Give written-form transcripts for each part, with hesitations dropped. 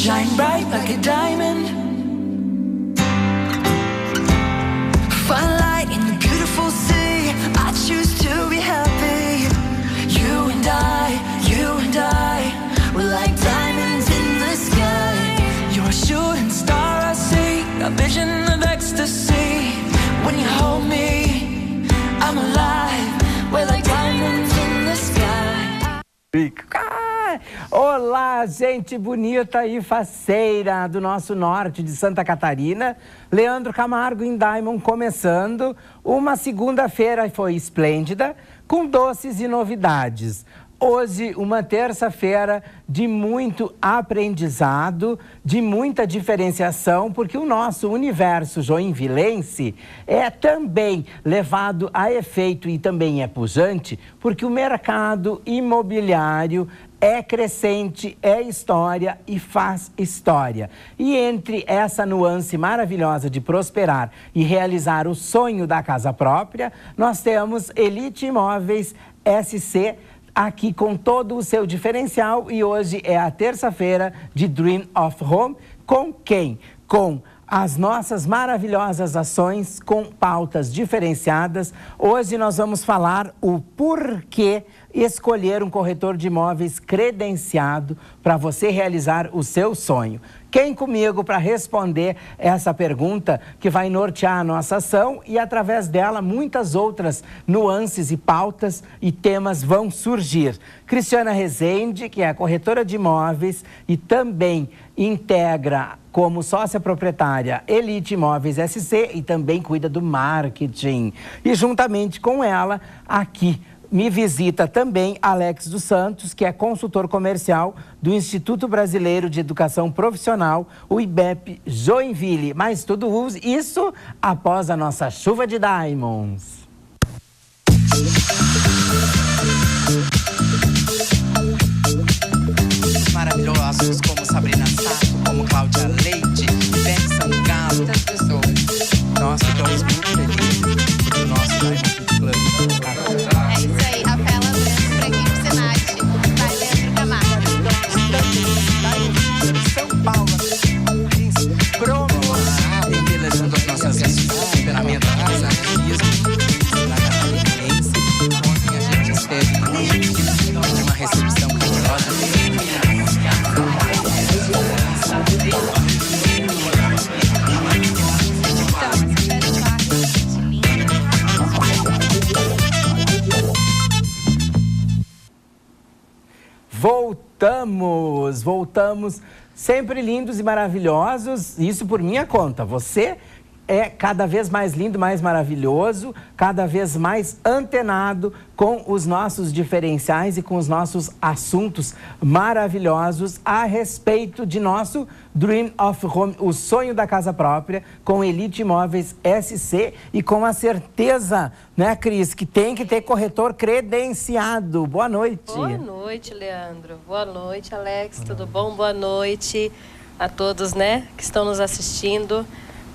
shine bright like a diamond. Find light in the beautiful sea. I choose to be happy. You and I, we're like diamonds in the sky. You're a shooting star I see, a vision of ecstasy. When you hold me, I'm alive. We're like diamonds in the sky. Olá, gente bonita e faceira do nosso norte de Santa Catarina. Leandro Camargo em Diamond começando. Uma segunda-feira foi esplêndida, com doces e novidades. Hoje, uma terça-feira de muito aprendizado, de muita diferenciação, porque o nosso universo joinvilense é também levado a efeito e também é pujante, porque o mercado imobiliário é crescente, é história e faz história. E entre essa nuance maravilhosa de prosperar e realizar o sonho da casa própria, nós temos Elite Imóveis SC, aqui com todo o seu diferencial, e hoje é a terça-feira de Dream of Home. Com quem? Com as nossas maravilhosas ações com pautas diferenciadas. Hoje nós vamos falar o porquê escolher um corretor de imóveis credenciado para você realizar o seu sonho. Quem comigo para responder essa pergunta que vai nortear a nossa ação, e através dela muitas outras nuances e pautas e temas vão surgir. Cristiana Rezende, que é a corretora de imóveis e também integra como sócia proprietária Elite Imóveis SC e também cuida do marketing. E juntamente com ela, aqui me visita também Alex dos Santos, que é consultor comercial do Instituto Brasileiro de Educação Profissional, o IBEP Joinville. Mas tudo isso após a nossa chuva de Diamonds. Maravilhosos como Sabrina Sato, como Cláudia Leite, Benção Galo, muitas pessoas. Nós ficamos muito felizes do nosso Diamond Club. É isso aí, Rafaela Branco, Franquinho Senati, vai Leandro Camargo. São Paulo, promover, embelezando as nossas ações, temperamento, artismo, na Catarinense. Ontem a gente esteve de uma recepção calorosa. Voltamos, sempre lindos e maravilhosos, isso por minha conta. Você é cada vez mais lindo, mais maravilhoso, cada vez mais antenado com os nossos diferenciais e com os nossos assuntos maravilhosos a respeito de nosso Dream of Home, o sonho da casa própria, com Elite Imóveis SC e com a certeza, né, Cris, que tem que ter corretor credenciado. Boa noite. Boa noite, Leandro. Boa noite, Alex. Tudo bom? Boa noite a todos, né, que estão nos assistindo.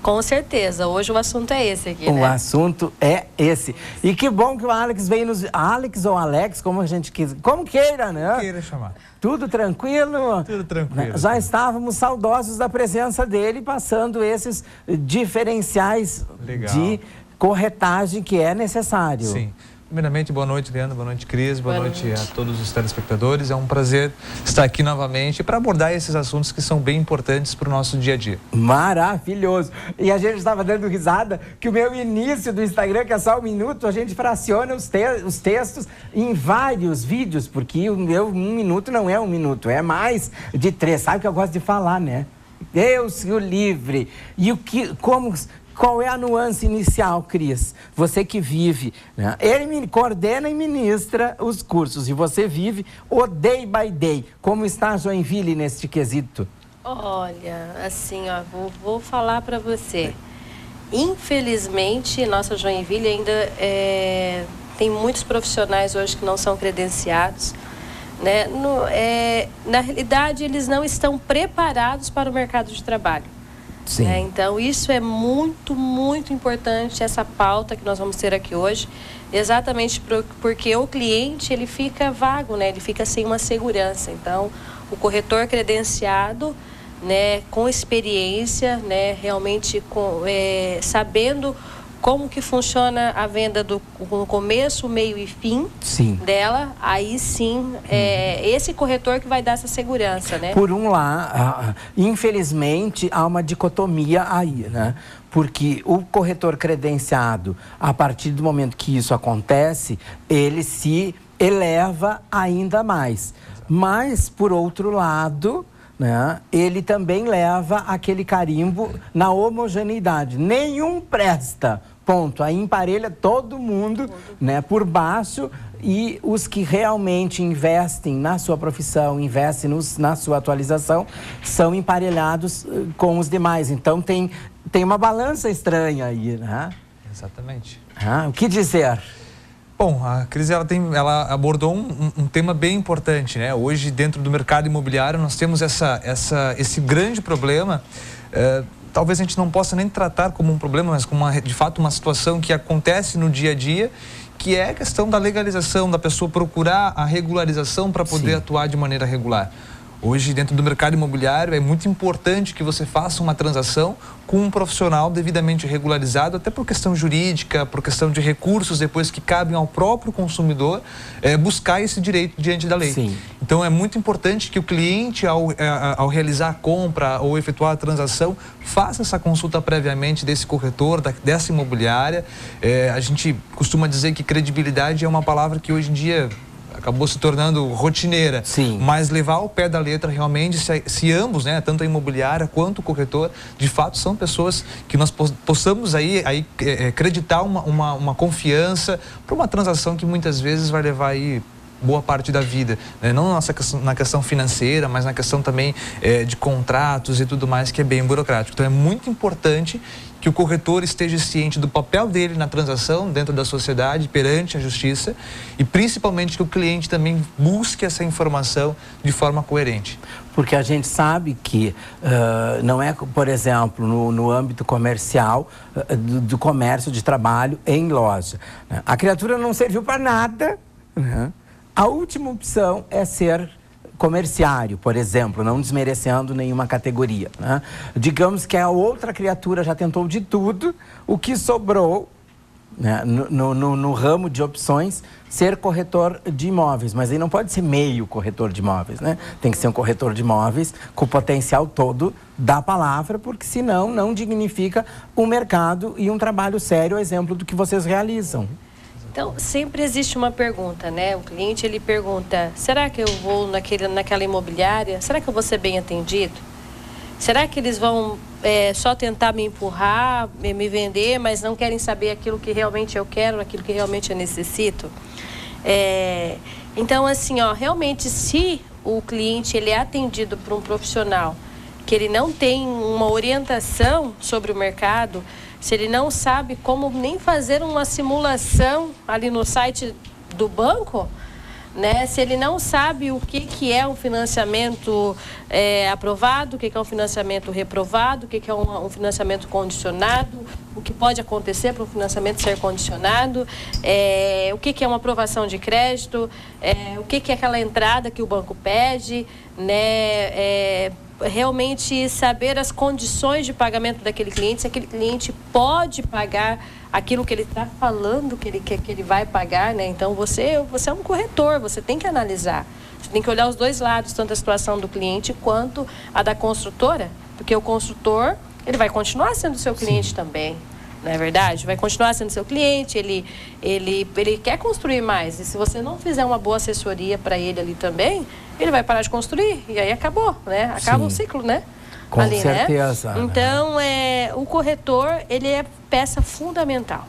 Com certeza, hoje o assunto é esse aqui, né? O assunto é esse. E que bom que o Alex veio nos... Alex ou Alex, como a gente quis... Como queira, né? Como queira chamar. Tudo tranquilo? Tudo tranquilo. Já estávamos saudosos da presença dele, passando esses diferenciais de corretagem que é necessário. Sim. Primeiramente, boa noite, Leandro, boa noite, Cris, boa noite a todos os telespectadores. É um prazer estar aqui novamente para abordar esses assuntos que são bem importantes para o nosso dia a dia. Maravilhoso! E a gente estava dando risada que o meu início do Instagram, que é só 1 minuto, a gente fraciona os textos em vários vídeos, porque o meu 1 minuto não é 1 minuto, é mais de 3. Sabe que eu gosto de falar, né? Deus o livre! E qual é a nuance inicial, Cris? Você que vive, né? Ele coordena e ministra os cursos e você vive o day by day. Como está a Joinville neste quesito? Olha, assim, ó, vou falar para você. Infelizmente, nossa Joinville ainda tem muitos profissionais hoje que não são credenciados, né? Na realidade, eles não estão preparados para o mercado de trabalho. Sim. Então, isso é muito, muito importante, essa pauta que nós vamos ter aqui hoje, exatamente porque o cliente, ele fica vago, né? Ele fica sem uma segurança. Então, o corretor credenciado, né, com experiência, né, realmente sabendo como que funciona a venda no começo, meio e fim dela, aí sim, esse corretor que vai dar essa segurança, né? Por um lado, infelizmente, há uma dicotomia aí, né? Porque o corretor credenciado, a partir do momento que isso acontece, ele se eleva ainda mais. Mas, por outro lado, né, ele também leva aquele carimbo na homogeneidade. Nenhum presta, ponto. Aí emparelha todo mundo, né, por baixo, e os que realmente investem na sua profissão, investem na sua atualização, são emparelhados com os demais. Então tem uma balança estranha aí, né? Exatamente. O que dizer? Bom, a Cris ela abordou um tema bem importante, né? Hoje, dentro do mercado imobiliário, nós temos esse grande problema. Talvez a gente não possa nem tratar como um problema, mas como de fato uma situação que acontece no dia a dia, que é a questão da legalização, da pessoa procurar a regularização para poder atuar de maneira regular. Hoje, dentro do mercado imobiliário, é muito importante que você faça uma transação com um profissional devidamente regularizado, até por questão jurídica, por questão de recursos depois que cabem ao próprio consumidor buscar esse direito diante da lei. Sim. Então, é muito importante que o cliente, ao realizar a compra ou efetuar a transação, faça essa consulta previamente desse corretor, dessa imobiliária. A gente costuma dizer que credibilidade é uma palavra que hoje em dia acabou se tornando rotineira, mas levar ao pé da letra realmente, se ambos, né, tanto a imobiliária quanto o corretor, de fato são pessoas que nós possamos acreditar uma confiança para uma transação que muitas vezes vai levar aí boa parte da vida, né? Não na questão financeira, mas na questão também de contratos e tudo mais, que é bem burocrático. Então é muito importante que o corretor esteja ciente do papel dele na transação dentro da sociedade, perante a justiça, e principalmente que o cliente também busque essa informação de forma coerente. Porque a gente sabe que não é, por exemplo, no âmbito comercial, do comércio de trabalho em loja, né? A criatura não serviu para nada, né? A última opção é ser comerciário, por exemplo, não desmerecendo nenhuma categoria, né? Digamos que a outra criatura já tentou de tudo, o que sobrou, né, no ramo de opções, ser corretor de imóveis, mas aí não pode ser meio corretor de imóveis, né? Tem que ser um corretor de imóveis com o potencial todo da palavra, porque senão não dignifica um mercado e um trabalho sério, exemplo do que vocês realizam. Então, sempre existe uma pergunta, né? O cliente, ele pergunta, será que eu vou naquela imobiliária? Será que eu vou ser bem atendido? Será que eles vão só tentar me empurrar, me vender, mas não querem saber aquilo que realmente eu quero, aquilo que realmente eu necessito? Então, assim, realmente, se o cliente ele é atendido por um profissional que ele não tem uma orientação sobre o mercado, se ele não sabe como nem fazer uma simulação ali no site do banco, né? Se ele não sabe o que é um financiamento aprovado, o que é um financiamento reprovado, o que é um financiamento condicionado, o que pode acontecer para um financiamento ser condicionado, o que é uma aprovação de crédito, o que é aquela entrada que o banco pede, né? Realmente saber as condições de pagamento daquele cliente, se aquele cliente pode pagar aquilo que ele está falando que ele vai pagar, né? Então você é um corretor, você tem que analisar, você tem que olhar os dois lados, tanto a situação do cliente quanto a da construtora, porque o construtor ele vai continuar sendo seu cliente também, não é verdade? Vai continuar sendo seu cliente, ele quer construir mais, e se você não fizer uma boa assessoria para ele ali também, ele vai parar de construir, e aí acabou, né? Acaba o ciclo, né? Com ali, certeza. Né? Então, o corretor, ele é peça fundamental.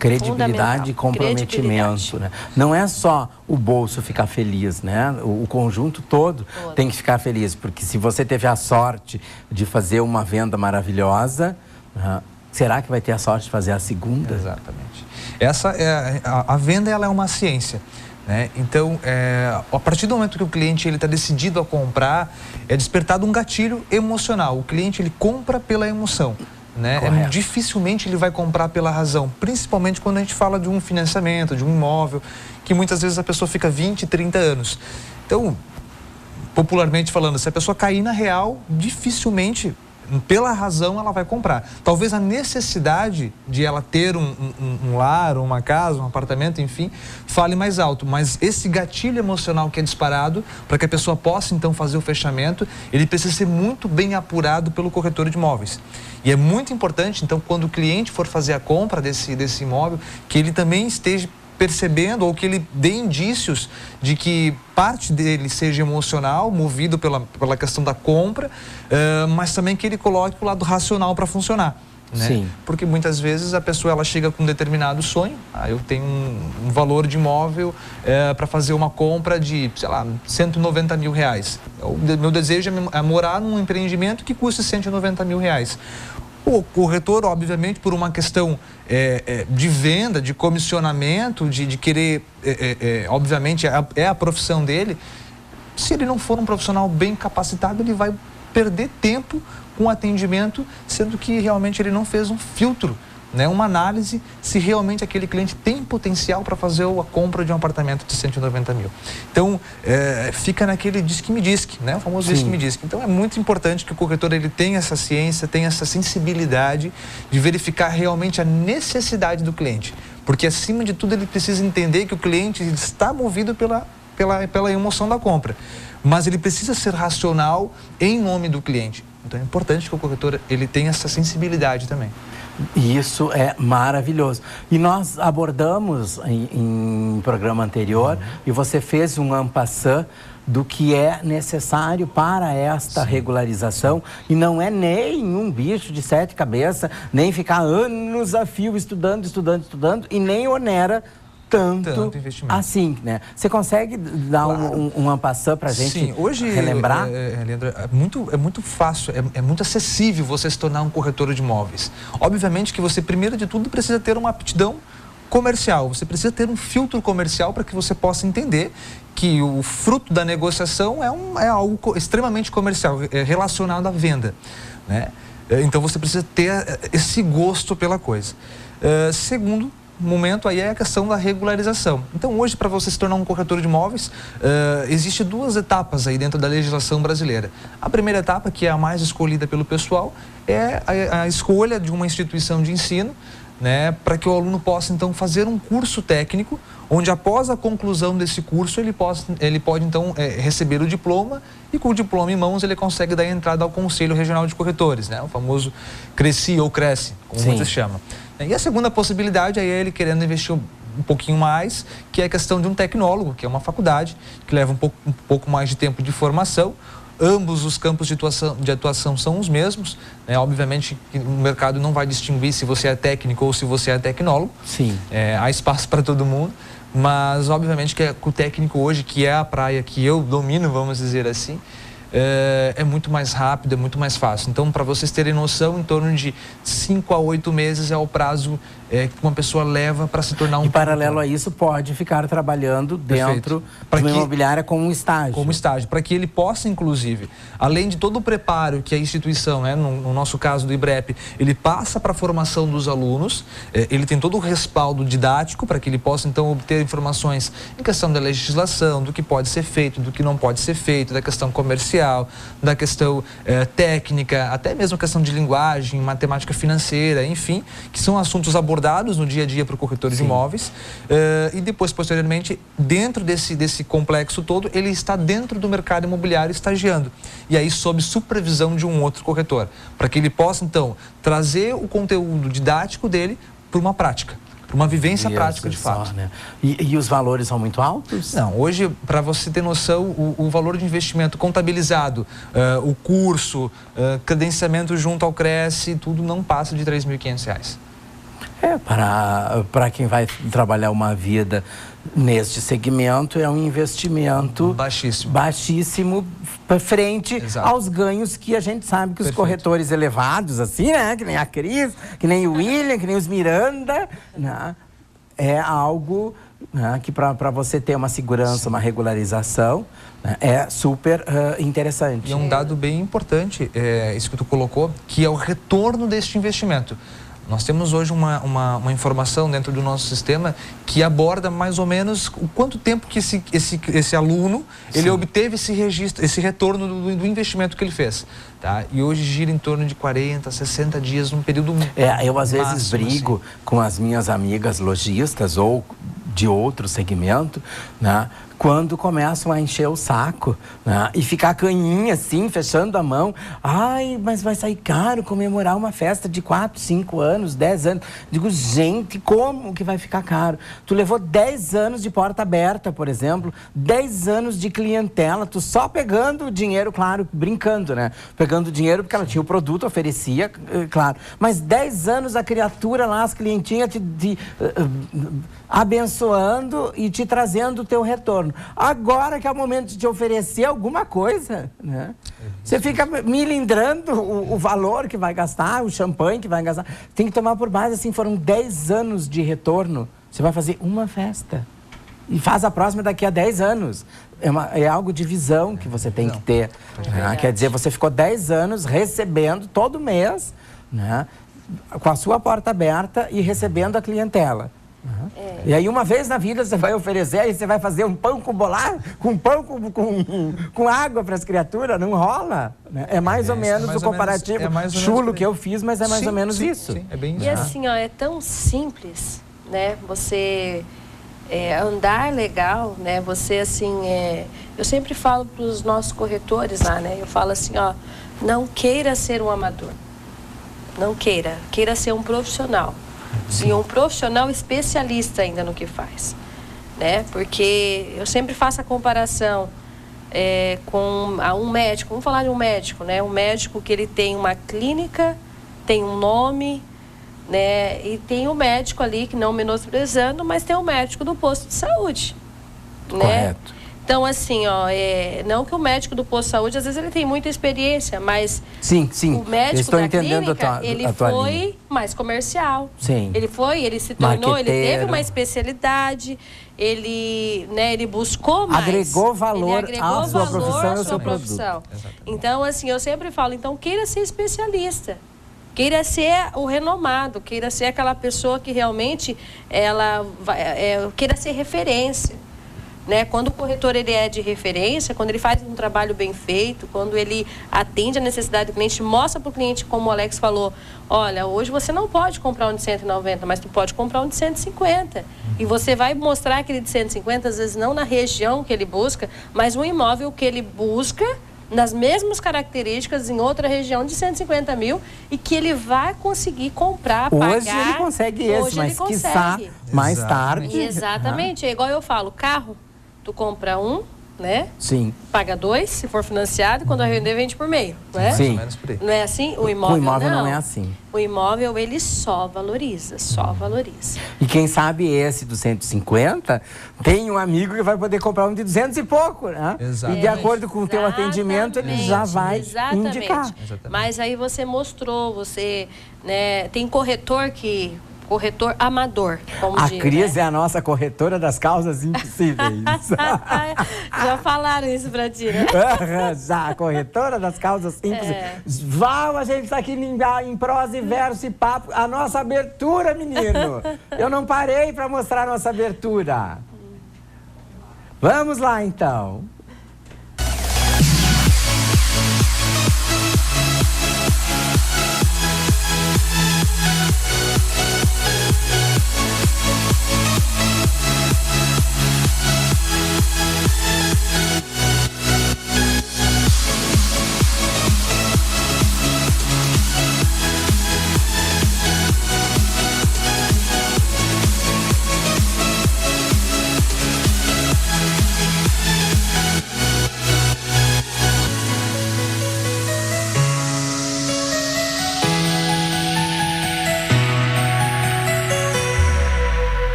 Credibilidade e comprometimento, né? Não é só o bolso ficar feliz, né? O conjunto todo tem que ficar feliz, porque se você teve a sorte de fazer uma venda maravilhosa, será que vai ter a sorte de fazer a segunda? Exatamente. A venda, ela é uma ciência, né? Então, a partir do momento que o cliente está decidido a comprar, é despertado um gatilho emocional. O cliente ele compra pela emoção, né? Dificilmente ele vai comprar pela razão, principalmente quando a gente fala de um financiamento, de um imóvel, que muitas vezes a pessoa fica 20, 30 anos. Então, popularmente falando, se a pessoa cair na real, dificilmente, pela razão, ela vai comprar. Talvez a necessidade de ela ter um lar, uma casa, um apartamento, enfim, fale mais alto. Mas esse gatilho emocional que é disparado, para que a pessoa possa, então, fazer o fechamento, ele precisa ser muito bem apurado pelo corretor de imóveis. E é muito importante, então, quando o cliente for fazer a compra desse imóvel, que ele também esteja percebendo ou que ele dê indícios de que parte dele seja emocional, movido pela questão da compra, mas também que ele coloque o lado racional para funcionar. Né? Sim. Porque muitas vezes a pessoa ela chega com um determinado sonho, eu tenho um valor de imóvel para fazer uma compra de, sei lá, 190 mil reais. Meu desejo é morar num empreendimento que custe 190 mil reais. O corretor, obviamente, por uma questão de venda, de comissionamento, de querer, obviamente, é a profissão dele. Se ele não for um profissional bem capacitado, ele vai perder tempo com atendimento, sendo que realmente ele não fez um filtro, né, uma análise se realmente aquele cliente tem potencial para fazer a compra de um apartamento de 190 mil. Então, fica naquele diz-que-me-diz-que, né, o famoso diz-que-me-diz-que. Então, é muito importante que o corretor ele tenha essa ciência, tenha essa sensibilidade de verificar realmente a necessidade do cliente. Porque, acima de tudo, ele precisa entender que o cliente está movido pela emoção da compra. Mas ele precisa ser racional em nome do cliente. Então, é importante que o corretor ele tenha essa sensibilidade também. Isso é maravilhoso. E nós abordamos em programa anterior, e você fez um en passant do que é necessário para esta regularização. E não é nenhum bicho de 7 cabeças, nem ficar anos a fio estudando, e nem onera tanto assim, né? Você consegue dar um en passant para a gente? Sim, hoje, relembrar? Leandro, é muito fácil, é muito acessível você se tornar um corretor de imóveis. Obviamente que você, primeiro de tudo, precisa ter uma aptidão comercial, você precisa ter um filtro comercial para que você possa entender que o fruto da negociação é algo extremamente comercial, relacionado à venda, né? Então você precisa ter esse gosto pela coisa. Segundo momento aí é a questão da regularização. Então hoje, para você se tornar um corretor de imóveis, existe 2 etapas aí dentro da legislação brasileira. A primeira etapa, que é a mais escolhida pelo pessoal, é a escolha de uma instituição de ensino, né, para que o aluno possa então fazer um curso técnico, onde após a conclusão desse curso ele pode então receber o diploma, e com o diploma em mãos ele consegue dar entrada ao Conselho Regional de Corretores, né, o famoso CRECI ou Cresce, como muitos chamam. E a segunda possibilidade é ele querendo investir um pouquinho mais, que é a questão de um tecnólogo, que é uma faculdade que leva um pouco mais de tempo de formação. Ambos os campos de atuação são os mesmos, né? Obviamente que o mercado não vai distinguir se você é técnico ou se você é tecnólogo. Sim. Há espaço para todo mundo, mas obviamente que o técnico hoje, que é a praia que eu domino, vamos dizer assim, é muito mais rápido, é muito mais fácil. Então, para vocês terem noção, em torno de 5 a 8 meses é o prazo que uma pessoa leva para se tornar um... E paralelo a isso, pode ficar trabalhando dentro de uma imobiliária como um estágio. Como estágio, para que ele possa, inclusive, além de todo o preparo que a instituição, né, no nosso caso do IBREP, ele passa para a formação dos alunos, ele tem todo o respaldo didático para que ele possa, então, obter informações em questão da legislação, do que pode ser feito, do que não pode ser feito, da questão comercial, da questão técnica, até mesmo a questão de linguagem, matemática financeira, enfim, que são assuntos abordados no dia a dia para o corretor de imóveis, e depois, posteriormente, dentro desse complexo todo, ele está dentro do mercado imobiliário estagiando, e aí sob supervisão de um outro corretor, para que ele possa, então, trazer o conteúdo didático dele para uma prática, para uma vivência prática de fato. Né? E os valores são muito altos? Não, hoje, para você ter noção, o valor de investimento contabilizado, o curso, credenciamento junto ao Cresce, tudo não passa de R$ 3.500. Para quem vai trabalhar uma vida neste segmento, é um investimento baixíssimo frente aos ganhos que a gente sabe que os corretores elevados, assim, né? Que nem a Cris, que nem o William, que nem os Miranda, né? É algo, né, que para você ter uma segurança, uma regularização, né, é super interessante. E é um dado bem importante, isso que tu colocou, que é o retorno deste investimento. Nós temos hoje uma informação dentro do nosso sistema que aborda mais ou menos o quanto tempo que esse aluno ele obteve esse registro, esse retorno do investimento que ele fez. Tá? E hoje gira em torno de 40, 60 dias, num período eu às vezes máximo, brigo com as minhas amigas lojistas ou de outro segmento, né? Quando começam a encher o saco, né? E ficar caninha assim, fechando a mão. Ai, mas vai sair caro comemorar uma festa de 4, 5 anos, 10 anos. Digo, gente, como que vai ficar caro? Tu levou 10 anos de porta aberta, por exemplo, 10 anos de clientela, tu só pegando o dinheiro, claro, brincando, né? Pegando o dinheiro porque ela tinha o produto, oferecia, claro. Mas 10 anos a criatura lá, as clientinhas te abençoando e te trazendo o teu retorno. Agora que é o momento de te oferecer alguma coisa, né? Você fica milindrando o valor que vai gastar, o champanhe que vai gastar. Tem que tomar por base, assim, foram 10 anos de retorno. Você vai fazer uma festa. E faz a próxima daqui a 10 anos. É algo de visão que você tem que ter. Né? Quer dizer, você ficou 10 anos recebendo todo mês, né? Com a sua porta aberta e recebendo a clientela. E aí uma vez na vida você vai oferecer, aí você vai fazer um pão com bolado, com água para as criaturas, não rola, né? É mais ou menos o comparativo chulo que eu fiz, mas é mais ou menos isso. Sim, é bem isso. E assim, ó, é tão simples, né? Você andar legal, né? Você assim, eu sempre falo para os nossos corretores lá, né? Eu falo assim, ó, não queira ser um amador, não queira ser um profissional. E um profissional especialista ainda no que faz, né? Porque eu sempre faço a comparação com um médico. Vamos falar de um médico, né? Um médico que ele tem uma clínica, tem um nome, né? E tem um médico ali, que não menosprezando, mas tem um médico do posto de saúde, né? Correto. Então, assim, ó, não que o médico do posto de saúde, às vezes ele tem muita experiência, mas sim, o médico da entendendo clínica, ele foi mais comercial. Sim. Ele se tornou, ele teve uma especialidade, ele buscou mais. Agregou valor à sua profissão e ao seu profissão. Então, assim, eu sempre falo, então, queira ser especialista. Queira ser o renomado, queira ser aquela pessoa que realmente, queira ser referência. Né? Quando o corretor ele é de referência, quando ele faz um trabalho bem feito, quando ele atende a necessidade do cliente, mostra para o cliente, como o Alex falou, olha, hoje você não pode comprar um de 190, mas tu pode comprar um de 150. E você vai mostrar aquele de 150, às vezes não na região que ele busca, mas um imóvel que ele busca nas mesmas características em outra região de 150 mil e que ele vai conseguir comprar, pagar. Hoje ele consegue esse, mas quiçá mais tarde. Exatamente. É igual eu falo, carro. Tu compra um, né? Sim. Paga 2, se for financiado, quando render, vende por meio, né? Sim. Não é assim? O imóvel não é assim. O imóvel, ele só valoriza. E quem sabe esse do 150, tem um amigo que vai poder comprar um de 200 e pouco, né? Exatamente. E de acordo com o teu atendimento, ele já vai indicar. Exatamente. Mas aí você mostrou, né? Tem corretor amador, como A diz, Cris né? é a nossa corretora das causas impossíveis. Já falaram isso pra ti, né? Já, a corretora das causas impossíveis. Val, a gente está aqui em prosa e verso e papo. A nossa abertura, menino. Eu não parei para mostrar a nossa abertura. Vamos lá, então.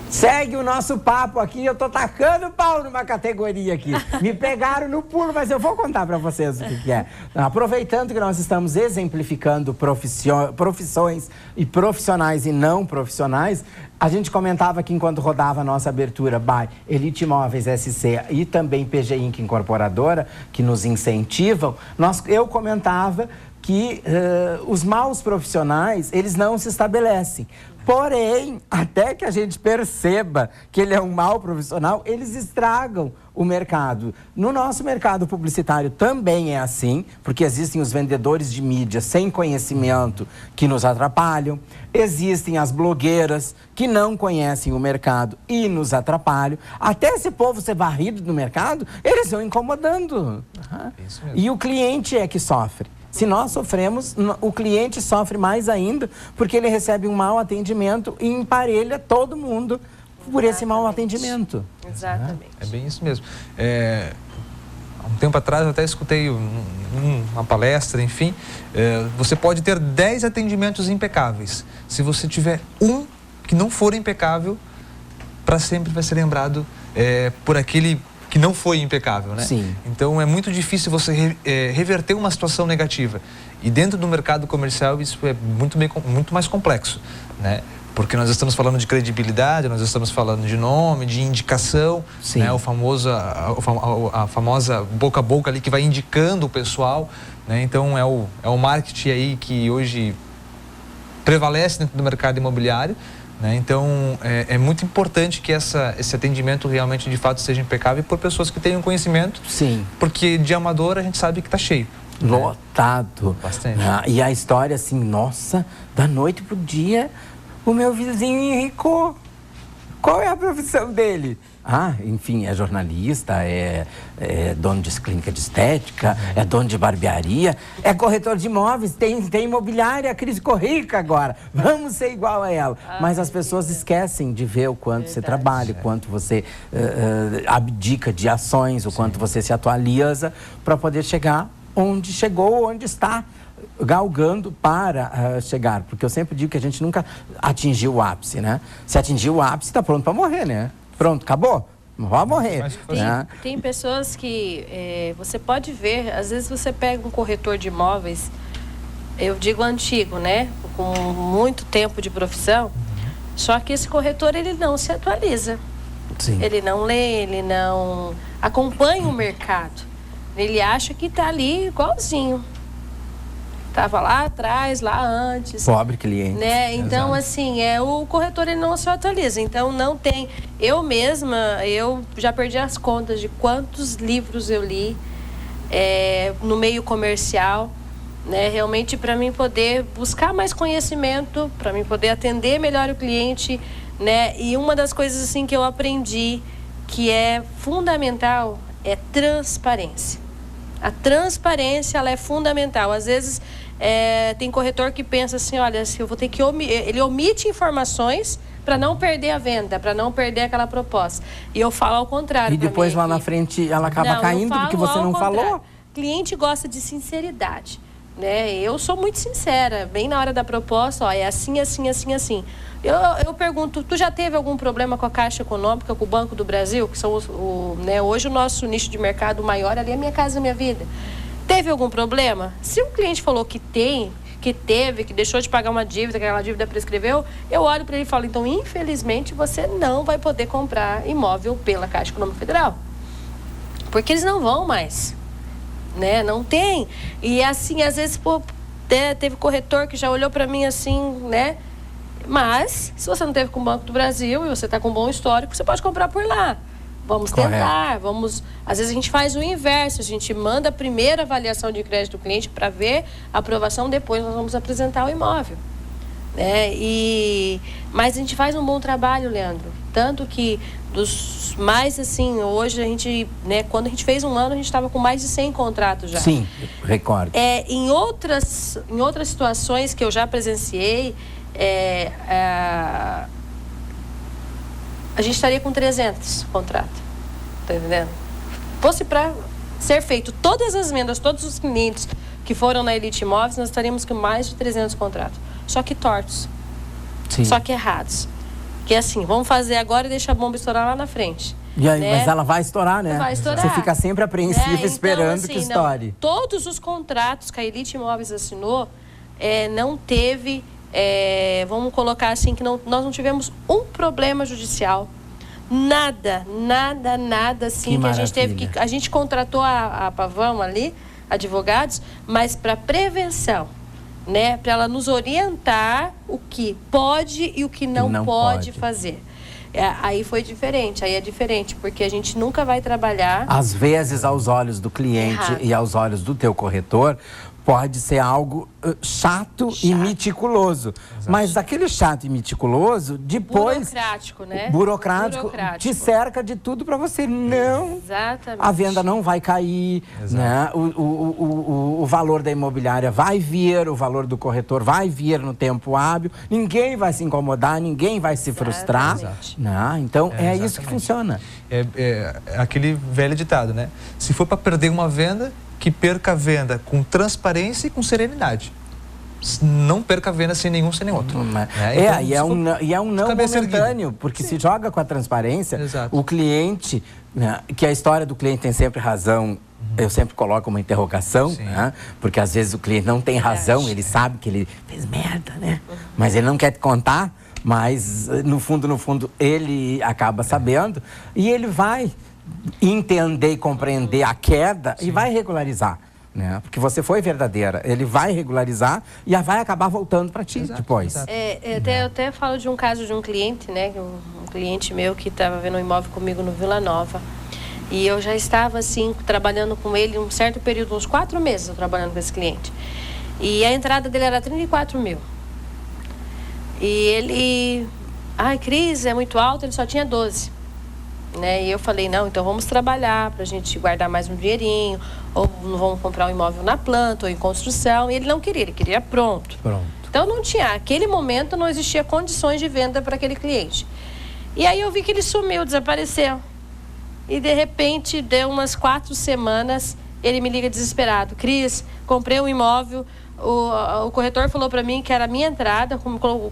Segue o nosso papo aqui, eu tô tacando pau numa categoria aqui. Me pegaram no pulo, mas eu vou contar para vocês o que é. Aproveitando que nós estamos exemplificando profissões e profissionais e não profissionais, A gente comentava aqui enquanto rodava a nossa abertura by Elite Imóveis SC e também PG Inc. Incorporadora, que nos incentivam. Eu comentava que os maus profissionais, eles não se estabelecem. Porém, até que a gente perceba que ele é um mau profissional, eles estragam o mercado. No nosso mercado publicitário também é assim, porque existem os vendedores de mídia sem conhecimento que nos atrapalham, existem as blogueiras que não conhecem o mercado e nos atrapalham. Até esse povo ser varrido no mercado, eles vão incomodando. Isso mesmo. E o cliente é que sofre. Se nós sofremos, o cliente sofre mais ainda, porque ele recebe um mau atendimento e emparelha todo mundo por esse mau atendimento. Exatamente. É bem isso mesmo. Há um tempo atrás eu até escutei uma palestra, enfim. Você pode ter 10 atendimentos impecáveis. Se você tiver um que não for impecável, para sempre vai ser lembrado por aquele que não foi impecável, né? Sim. Então é muito difícil você reverter uma situação negativa. E dentro do mercado comercial isso é muito mais complexo, né? Porque nós estamos falando de credibilidade, nós estamos falando de nome, de indicação, né? A famosa boca a boca ali que vai indicando o pessoal, né? Então é o marketing aí que hoje prevalece dentro do mercado imobiliário, né? Então é muito importante que esse atendimento realmente de fato seja impecável por pessoas que tenham conhecimento. Sim. Porque de amador a gente sabe que está cheio. Lotado. Bastante. E a história assim, nossa, da noite pro dia, o meu vizinho enricou. Qual é a profissão dele? Enfim, é jornalista, é dono de clínica de estética, é dono de barbearia, é corretor de imóveis, tem imobiliária, a Cris ficou rica agora, vamos ser igual a ela. Mas as pessoas esquecem de ver o quanto você trabalha, o quanto você abdica de ações, o quanto você se atualiza para poder chegar onde chegou, onde está, galgando para chegar. Porque eu sempre digo que a gente nunca atingiu o ápice, né? Se atingir o ápice, está pronto para morrer, né? Pronto, acabou? Vai morrer. Tem pessoas que você pode ver, às vezes você pega um corretor de imóveis, eu digo antigo, né? Com muito tempo de profissão, só que esse corretor ele não se atualiza. Sim. Ele não lê, ele não acompanha o mercado. Ele acha que está ali igualzinho. Estava lá atrás, lá antes. Pobre cliente. Né? Então, assim, o corretor ele não se atualiza. Então, não tem... Eu mesma, eu já perdi as contas de quantos livros eu li no meio comercial, né? Realmente para mim poder buscar mais conhecimento, para mim poder atender melhor o cliente, né? E uma das coisas assim que eu aprendi que é fundamental é transparência. A transparência ela é fundamental. Às vezes tem corretor que pensa assim, olha, assim, eu vou ter que ele omite informações para não perder a venda, para não perder aquela proposta. E eu falo ao contrário. E depois lá na frente ela acaba caindo porque você não falou. Cliente gosta de sinceridade, né? Eu sou muito sincera, bem na hora da proposta, é assim, assim, assim, assim. Eu pergunto, tu já teve algum problema com a Caixa Econômica, com o Banco do Brasil, que são hoje o nosso nicho de mercado maior ali é Minha Casa Minha Vida. Teve algum problema? Se um cliente falou que teve, que deixou de pagar uma dívida, que aquela dívida prescreveu, eu olho para ele e falo, então, infelizmente, você não vai poder comprar imóvel pela Caixa Econômica Federal. Porque eles não vão mais, né? Não tem. E assim, às vezes, teve corretor que já olhou para mim assim, né? Mas, se você não teve com o Banco do Brasil e você está com um bom histórico, você pode comprar por lá. Vamos tentar, Às vezes a gente faz o inverso, a gente manda a primeira avaliação de crédito do cliente para ver a aprovação, depois nós vamos apresentar o imóvel. Né? Mas a gente faz um bom trabalho, Leandro. Tanto que dos mais assim, hoje a gente, né, quando a gente fez um ano, a gente estava com mais de 100 contratos já. Sim, recordo. Em outras situações que eu já presenciei, a gente estaria com 300 contratos, tá entendendo? Fosse para ser feito todas as vendas, todos os clientes que foram na Elite Imóveis, nós estaríamos com mais de 300 contratos. Só que tortos. Sim. Só que errados. Que é assim, vamos fazer agora e deixar a bomba estourar lá na frente. E aí, né? Mas ela vai estourar, né? Vai estourar. Você fica sempre apreensivo Então, esperando assim, que estoure. Todos os contratos que a Elite Imóveis assinou, não teve vamos colocar assim, que nós não tivemos um problema judicial. Nada assim, que a gente teve que... A gente contratou a Pavão ali, advogados, mas para prevenção, né? Para ela nos orientar o que pode e o que não pode fazer. Aí foi diferente, aí é diferente, porque a gente nunca vai trabalhar... Às vezes, aos olhos do cliente e aos olhos do teu corretor, pode ser algo chato e meticuloso. Exato. Mas aquele chato e meticuloso, depois... Burocrático, né? Burocrático. Te cerca de tudo para você. Não. Exatamente. A venda não vai cair, né? O valor da imobiliária vai vir, o valor do corretor vai vir no tempo hábil. Ninguém vai se incomodar, ninguém vai se frustrar. Né? Então, é isso que funciona. É aquele velho ditado, né? Se for para perder uma venda, que perca a venda com transparência e com serenidade. Não perca a venda sem nenhum, sem nenhum outro. Então, é um não momentâneo, porque se joga com a transparência, o cliente, né, que a história do cliente tem sempre razão, eu sempre coloco uma interrogação, né, porque às vezes o cliente não tem razão, ele sabe que ele fez merda, né? Mas ele não quer te contar, mas no fundo, ele acaba sabendo e ele vai entender e compreender a queda e vai regularizar, né? Porque você foi verdadeira, ele vai regularizar e vai acabar voltando para ti depois. Eu até falo de um caso de um cliente, né? Um cliente meu que estava vendo um imóvel comigo no Vila Nova e eu já estava assim trabalhando com ele um certo período, uns 4 meses eu trabalhando com esse cliente e a entrada dele era 34 mil e ele, Cris, é muito alto, ele só tinha 12. Né? E eu falei, não, então vamos trabalhar para a gente guardar mais um dinheirinho, ou vamos comprar um imóvel na planta ou em construção. E ele não queria, ele queria pronto. Então não tinha, naquele momento não existia condições de venda para aquele cliente. E aí eu vi que ele sumiu, desapareceu. E de repente, deu umas 4 semanas, ele me liga desesperado. Cris, comprei um imóvel, o corretor falou para mim que era a minha entrada,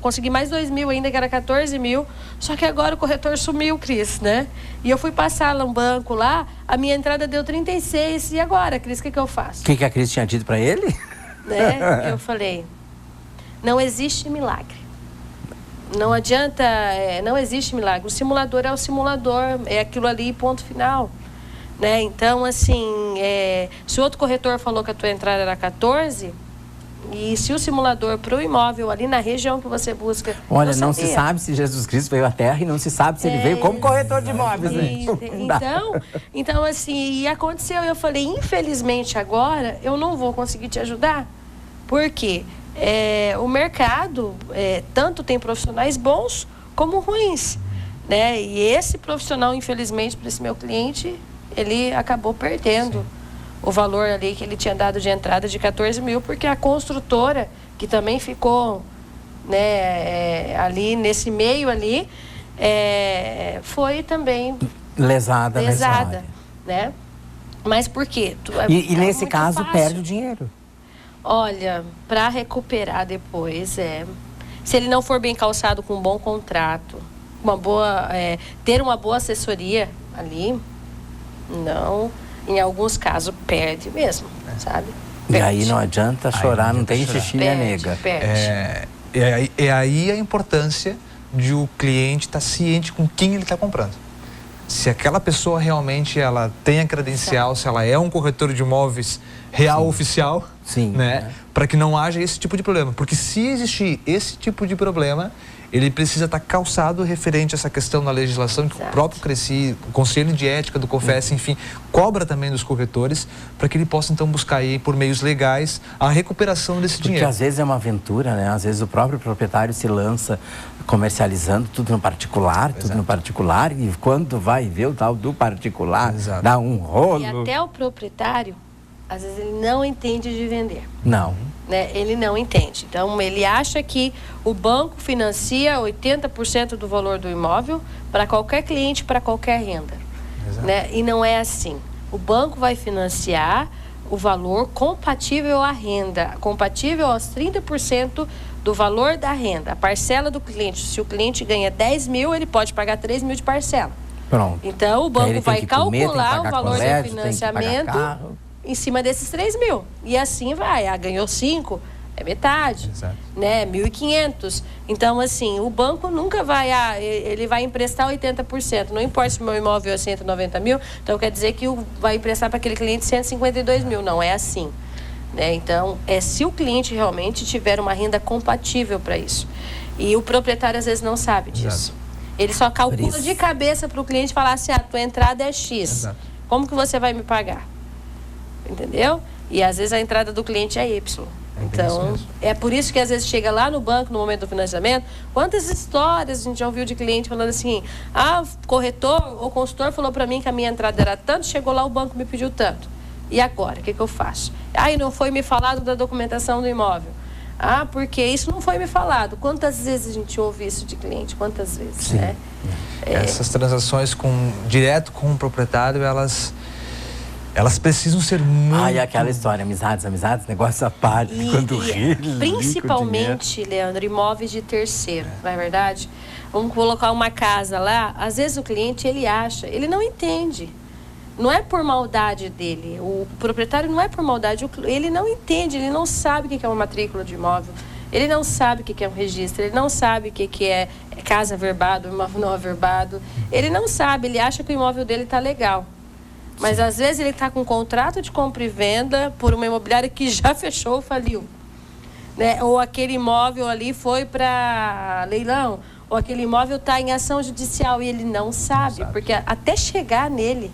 consegui mais 2 mil ainda, que era 14 mil, só que agora o corretor sumiu, Cris, né? E eu fui passar lá um banco lá, a minha entrada deu 36, e agora, Cris, o que eu faço? O que a Cris tinha dito para ele? Né? Eu falei, não existe milagre. Não adianta, não existe milagre. O simulador é o simulador, é aquilo ali, ponto final. Né? Então, assim, se o outro corretor falou que a tua entrada era 14... E se o simulador para o imóvel ali na região que você busca... Olha, não se sabe se Jesus Cristo veio à Terra e não se sabe se ele veio como corretor de imóveis, né? Então, assim, e aconteceu. Eu falei, infelizmente agora eu não vou conseguir te ajudar. Por quê? O mercado tanto tem profissionais bons como ruins. Né? E esse profissional, infelizmente, para esse meu cliente, ele acabou perdendo o valor ali que ele tinha dado de entrada de 14 mil, porque a construtora, que também ficou, né, ali nesse meio ali, foi também lesada, né? Mas por quê? E nesse caso perde o dinheiro. Olha, para recuperar depois, se ele não for bem calçado com um bom contrato, uma boa, ter uma boa assessoria ali, não... Em alguns casos, perde mesmo, sabe? Perde. E aí não adianta chorar, não tem xixi, né, nega? É aí a importância de o cliente estar ciente com quem ele está comprando. Se aquela pessoa realmente ela tem a credencial, se ela é um corretor de imóveis real, oficial, né? Para que não haja esse tipo de problema. Porque se existir esse tipo de problema, ele precisa estar calçado referente a essa questão da legislação, que o próprio o Conselho de Ética do COFES, enfim, cobra também dos corretores, para que ele possa então buscar aí, por meios legais, a recuperação desse dinheiro. Porque às vezes é uma aventura, né? Às vezes o próprio proprietário se lança comercializando tudo no particular, e quando vai ver o tal do particular, dá um rolo. E até o proprietário, às vezes ele não entende de vender. Não. Né? Ele não entende. Então, ele acha que o banco financia 80% do valor do imóvel para qualquer cliente, para qualquer renda. Né? E não é assim. O banco vai financiar o valor compatível à renda, compatível aos 30% do valor da renda. A parcela do cliente, se o cliente ganha 10 mil, ele pode pagar 3 mil de parcela. Pronto. Então, o banco vai calcular o valor do financiamento em cima desses 3 mil. E assim vai. Ganhou 5, É metade, Exato. né? 1.500. Então, assim, o banco nunca vai... ele vai emprestar 80%. Não importa se o meu imóvel é 190 mil, então quer dizer que vai emprestar para aquele cliente 152 mil. Não é assim. Né? Então, se o cliente realmente tiver uma renda compatível para isso. E o proprietário, às vezes, não sabe disso. Exato. Ele só calcula de cabeça para o cliente falar assim, tua entrada é X. Exato. Como que você vai me pagar? Entendeu? E, às vezes, a entrada do cliente é Y. Então, é por isso que às vezes chega lá no banco, no momento do financiamento, quantas histórias a gente já ouviu de cliente falando assim, corretor ou consultor falou para mim que a minha entrada era tanto, chegou lá o banco me pediu tanto. E agora, o que eu faço? E não foi me falado da documentação do imóvel. Porque isso não foi me falado. Quantas vezes a gente ouve isso de cliente? Quantas vezes, né? Essas transações direto com o proprietário, elas precisam ser muito... E aquela história, amizades, negócio à parte, quando ri, principalmente, Leandro, imóveis de terceiro, não é verdade? Vamos colocar uma casa lá, às vezes o cliente, ele não entende. Não é por maldade dele, o proprietário não é por maldade, ele não entende, ele não sabe o que é uma matrícula de imóvel, ele não sabe o que é um registro, ele não sabe o que é casa averbado, imóvel não averbado, ele não sabe, ele acha que o imóvel dele está legal. Mas, às vezes, ele está com um contrato de compra e venda por uma imobiliária que já fechou, faliu. Né? Ou aquele imóvel ali foi para leilão, ou aquele imóvel está em ação judicial e ele não sabe, porque até chegar nele,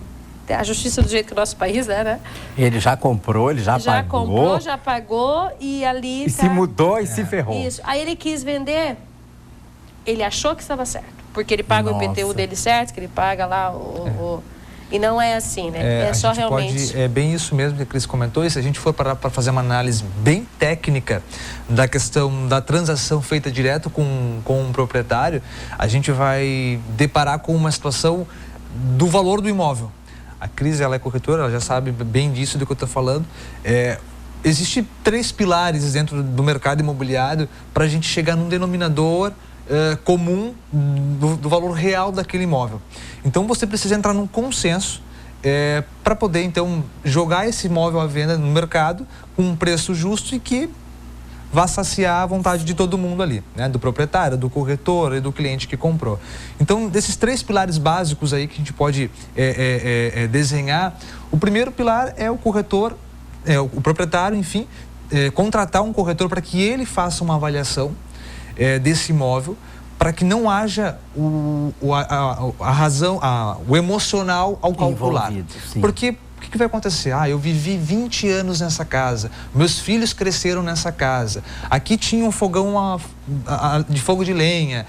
a justiça do jeito que o nosso país é, né? Ele já comprou, ele já pagou. Já comprou, já pagou e ali... se mudou e se ferrou. Isso. Aí ele quis vender, ele achou que estava certo, porque ele paga o IPTU dele certo, que ele paga lá E não é assim, né? É só realmente... É bem isso mesmo que a Cris comentou. E se a gente for parar para fazer uma análise bem técnica da questão da transação feita direto com o proprietário, a gente vai deparar com uma situação do valor do imóvel. A Cris, ela é corretora, ela já sabe bem disso do que eu estou falando. Existem 3 pilares dentro do mercado imobiliário para a gente chegar num denominador comum do valor real daquele imóvel. Então, você precisa entrar num consenso para poder, então, jogar esse imóvel à venda no mercado com um preço justo e que vá saciar a vontade de todo mundo ali, né? Do proprietário, do corretor e do cliente que comprou. Então, desses 3 pilares básicos aí que a gente pode desenhar, o primeiro pilar é o corretor, o proprietário, enfim, contratar um corretor para que ele faça uma avaliação desse imóvel, para que não haja a razão, o emocional ao calcular. Porque o que vai acontecer? Eu vivi 20 anos nessa casa, meus filhos cresceram nessa casa, aqui tinha um fogão de fogo de lenha,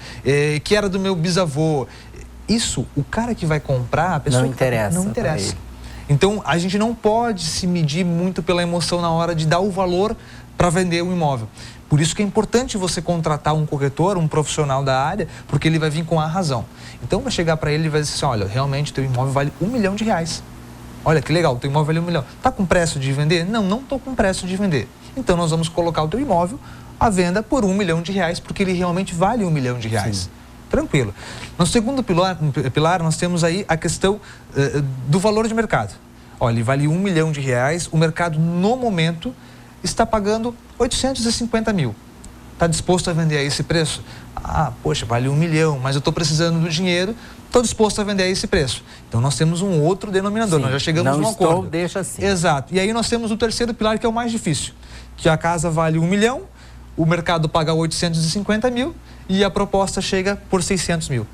que era do meu bisavô. Isso, o cara que vai comprar, a pessoa não interessa. Não interessa. Então, a gente não pode se medir muito pela emoção na hora de dar o valor para vender o imóvel. Por isso que é importante você contratar um corretor, um profissional da área, porque ele vai vir com a razão. Então, vai chegar para ele e vai dizer assim, olha, realmente teu imóvel vale R$1 milhão. Olha, que legal, teu imóvel vale R$1 milhão. Tá com pressa de vender? Não estou com pressa de vender. Então, nós vamos colocar o teu imóvel à venda por R$1 milhão, porque ele realmente vale R$1 milhão. Sim. Tranquilo. No segundo pilar, nós temos aí a questão do valor de mercado. Olha, ele vale R$1 milhão, o mercado, no momento, está pagando 850 mil. Está disposto a vender a esse preço? Poxa, vale R$1 milhão, mas eu estou precisando do dinheiro, estou disposto a vender a esse preço. Então, nós temos um outro denominador, nós já chegamos num acordo. Deixa assim. Exato. E aí nós temos o terceiro pilar, que é o mais difícil, que a casa vale R$1 milhão, o mercado paga 850 mil e a proposta chega por 600 mil.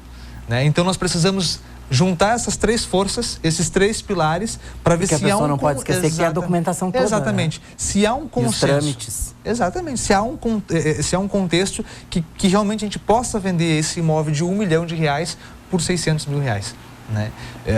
Né? Então, nós precisamos juntar essas 3 forças, esses 3 pilares, para ver se há um... Porque a pessoa não pode esquecer que é a documentação toda. Exatamente. Né? Se há um consenso... E os trâmites. Exatamente. Se há um contexto que realmente a gente possa vender esse imóvel de R$1 milhão por R$600 mil. Né?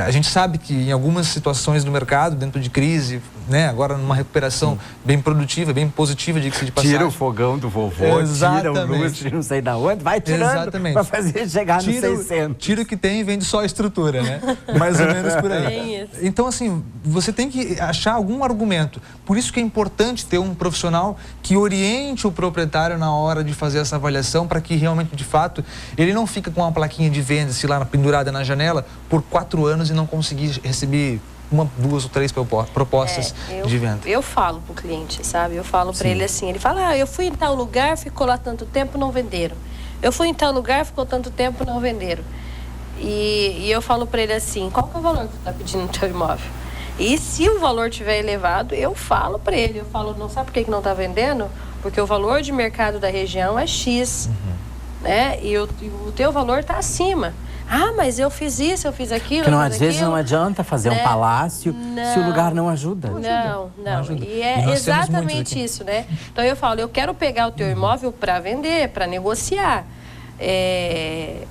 A gente sabe que em algumas situações do mercado, dentro de crise, né? Agora numa recuperação bem produtiva, bem positiva, diga-se de passagem. Tira o fogão do vovô, tira o lustre, não sei da onde, vai tirando para fazer chegar nos 600. Tira o que tem e vende só a estrutura, né? Mais ou menos por aí. Então, assim, você tem que achar algum argumento. Por isso que é importante ter um profissional que oriente o proprietário na hora de fazer essa avaliação, para que realmente, de fato, ele não fica com uma plaquinha de venda-se lá pendurada na janela por 4 anos e não conseguir receber uma, 2 ou 3 propostas de venda. Eu falo pro cliente, sabe? Eu falo para ele assim, ele fala, eu fui em tal lugar, ficou lá tanto tempo, não venderam. Eu fui em tal lugar, ficou tanto tempo, não venderam. E eu falo para ele assim, qual que é o valor que tu tá pedindo no teu imóvel? E se o valor estiver elevado, eu falo para ele, eu falo, não sabe por que não tá vendendo? Porque o valor de mercado da região é X, né? E o teu valor tá acima. Ah, mas eu fiz isso, eu fiz aquilo. Porque às vezes não adianta fazer um palácio se o lugar não ajuda. Não. E é exatamente isso, né? Então eu falo, eu quero pegar o teu imóvel para vender, para negociar.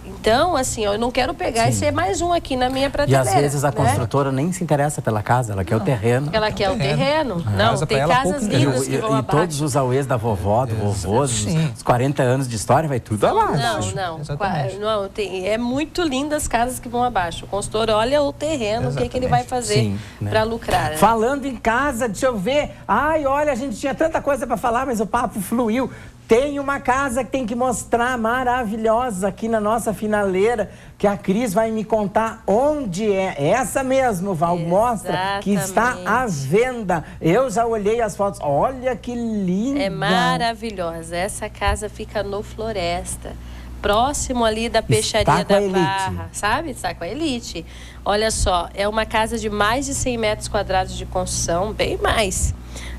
Então, assim, eu não quero pegar e ser mais um aqui na minha prateleira. E às vezes a construtora nem se interessa pela casa, ela quer o terreno. Ela quer o terreno. Não, tem casas lindas que vão abaixo. E todos os auês da vovó, do vovô, os 40 anos de história, vai tudo abaixo. Não. É muito lindas as casas que vão abaixo. O consultor olha o terreno, o que ele vai fazer para lucrar. Né? Falando em casa, deixa eu ver. Ai, olha, a gente tinha tanta coisa para falar, mas o papo fluiu. Tem uma casa que tem que mostrar maravilhosa aqui na nossa finaleira, que a Cris vai me contar onde é. Essa mesmo, Val, mostra que está à venda. Eu já olhei as fotos. Olha que linda. É maravilhosa. Essa casa fica no Floresta, próximo ali da peixaria da Barra, sabe? Está com a Elite. Olha só, é uma casa de mais de 100 metros quadrados de construção, bem mais.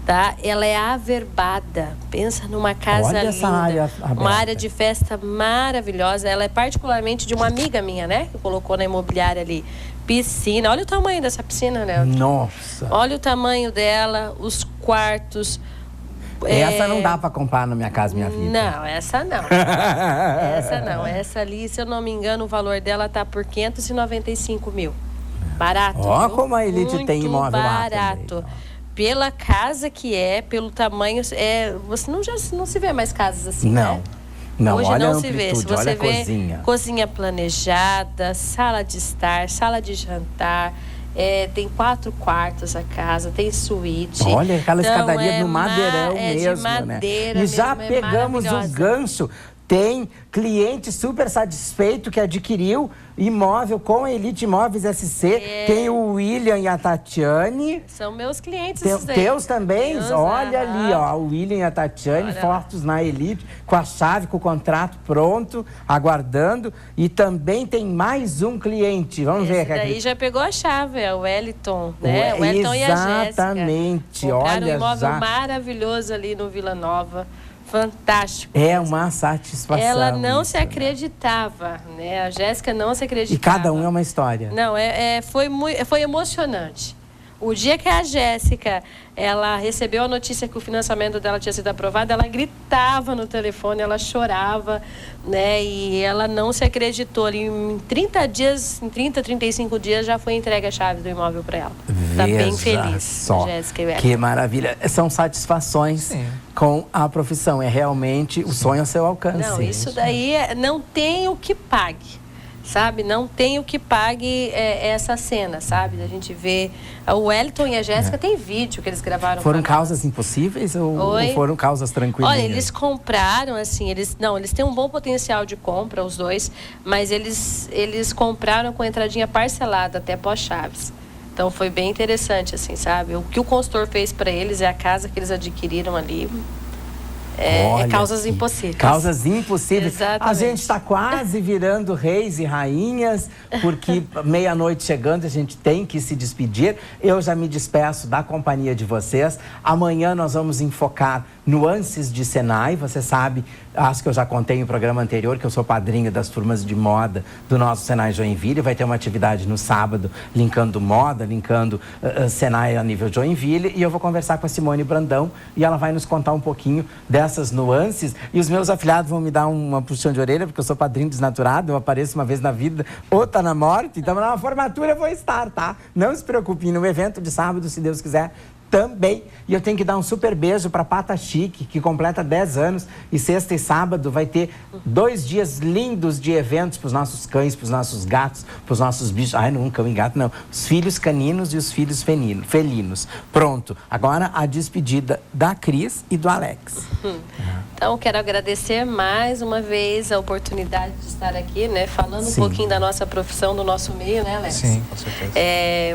Tá? Ela é averbada. Pensa numa casa linda. Uma área de festa maravilhosa. Ela é particularmente de uma amiga minha, né? Que colocou na imobiliária ali. Piscina. Olha o tamanho dessa piscina, né? Nossa! Olha o tamanho dela, os quartos. Essa não dá para comprar na Minha Casa Minha Vida. Não, essa não. Essa não. Essa ali, se eu não me engano, o valor dela tá por 595 mil. Barato. Ó, como a Elite muito tem imóvel barato. Lá também. Pela casa que é, pelo tamanho, você não se vê mais casas assim, né? Não, hoje olha não se vê. Se você vê cozinha planejada, sala de estar, sala de jantar, tem 4 quartos a casa, tem suíte. Olha, aquela escadaria no madeirão mesmo, de madeira, né? E já pegamos o gancho. Tem cliente super satisfeito que adquiriu imóvel com a Elite Imóveis SC. Tem o William e a Tatiane. São meus clientes. Teus também? Olha ali, ó, o William e a Tatiane, fotos na Elite, com a chave, com o contrato pronto, aguardando. E também tem mais um cliente. Vamos ver. Daí já pegou a chave, é o Wellington, né? O Wellington e a Jéssica. Exatamente, compraram um imóvel maravilhoso ali no Vila Nova. Fantástico. É uma satisfação. Ela não se acreditava, né? A Jéssica não se acreditava. E cada um é uma história. Não, foi emocionante. O dia que a Jéssica, ela recebeu a notícia que o financiamento dela tinha sido aprovado, ela gritava no telefone, ela chorava, né? E ela não se acreditou. Em 35 dias já foi entregue a chave do imóvel para ela. Está bem feliz, só. Jéssica. Que maravilha. São satisfações com a profissão. É realmente o sonho ao seu alcance. Não, isso daí não tem o que pague. Sabe? Não tem o que pague essa cena, sabe? A gente vê... O Wellington e a Jéssica tem vídeo que eles gravaram. Foram causas impossíveis ou foram causas tranquilas? Olha, eles compraram, assim, eles têm um bom potencial de compra, os dois, mas eles compraram com entradinha parcelada até pós-chaves. Então foi bem interessante, assim, sabe? O que o consultor fez para eles é a casa que eles adquiriram ali. Causas impossíveis. Causas impossíveis. Exatamente. A gente está quase virando reis e rainhas, porque meia-noite chegando a gente tem que se despedir. Eu já me despeço da companhia de vocês. Amanhã nós vamos enfocar nuances de Senai. Você sabe, acho que eu já contei no programa anterior, que eu sou padrinho das turmas de moda do nosso Senai Joinville. Vai ter uma atividade no sábado, linkando moda, linkando Senai a nível Joinville. E eu vou conversar com a Simone Brandão e ela vai nos contar um pouquinho dessas nuances. E os meus afilhados vão me dar uma puxão de orelha, porque eu sou padrinho desnaturado, eu apareço uma vez na vida, ou tá na morte. Então, na formatura eu vou estar, tá? Não se preocupe, no evento de sábado, se Deus quiser, também. E eu tenho que dar um super beijo para Pata Chique, que completa 10 anos. E sexta e sábado vai ter 2 dias lindos de eventos para os nossos cães, para os nossos gatos, para os nossos bichos. Ai, não, cão e gato não. Os filhos caninos e os filhos felinos. Pronto. Agora a despedida da Cris e do Alex. Então, quero agradecer mais uma vez a oportunidade de estar aqui, né? Falando um pouquinho da nossa profissão, do nosso meio, né, Alex? Sim, com certeza.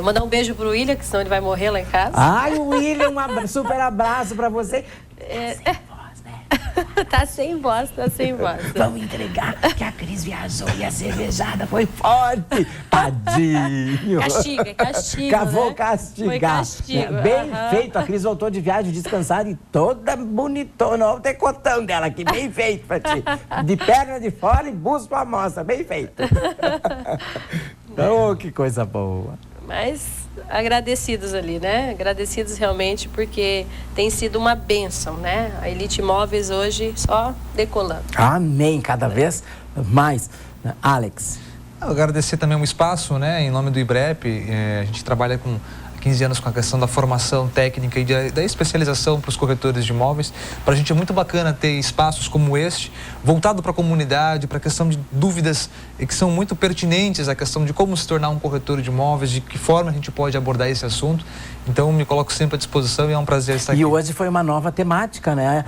Mandar um beijo pro William, que senão ele vai morrer lá em casa. Ai, William, super abraço pra você. Tá sem voz, tá sem voz. Vamos entregar que a Cris viajou e a cervejada foi forte. Tadinho. Castiga, Vou né? castigar. Foi castigo. Bem feito. A Cris voltou de viagem descansada e toda bonitona. Olha o decotão dela aqui, bem feito pra ti. De perna de fora e busto à mostra, bem feito. Oh, que coisa boa. Mas agradecidos ali, né? Agradecidos realmente porque tem sido uma bênção, né? A Elite Móveis hoje só decolando. Amém, cada vez mais. Alex. Eu agradecer também o espaço, né? Em nome do IBREP, a gente trabalha com 15 anos com a questão da formação técnica e da especialização para os corretores de imóveis. Para a gente é muito bacana ter espaços como este, voltado para a comunidade, para a questão de dúvidas que são muito pertinentes, a questão de como se tornar um corretor de imóveis, de que forma a gente pode abordar esse assunto. Então, me coloco sempre à disposição e é um prazer estar aqui. E hoje foi uma nova temática, né?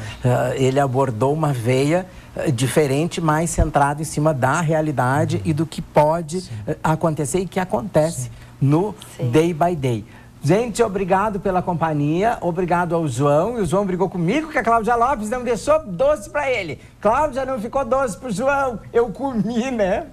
Ele abordou uma veia diferente, mais centrado em cima da realidade e do que pode acontecer e que acontece no day by day. Gente, obrigado pela companhia, obrigado ao João. E o João brigou comigo que a Cláudia Lopes não deixou doce pra ele. Cláudia, não ficou doce pro João. Eu comi, né?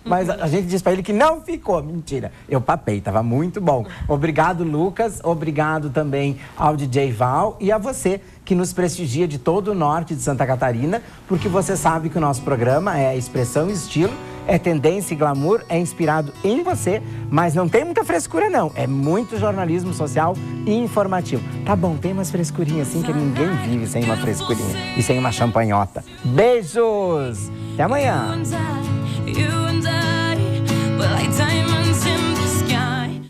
Mas a gente disse pra ele que não ficou. Mentira, eu papei, tava muito bom. Obrigado, Lucas. Obrigado também ao DJ Val e a você que nos prestigia de todo o norte de Santa Catarina, porque você sabe que o nosso programa é expressão e estilo, é tendência e glamour, é inspirado em você, mas não tem muita frescura não, é muito jornalismo social e informativo. Tá bom, tem umas frescurinhas assim que ninguém vive sem uma frescurinha e sem uma champanhota. Beijos! Até amanhã! You and I, we're like diamonds in the sky.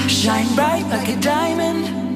Shine bright like a diamond.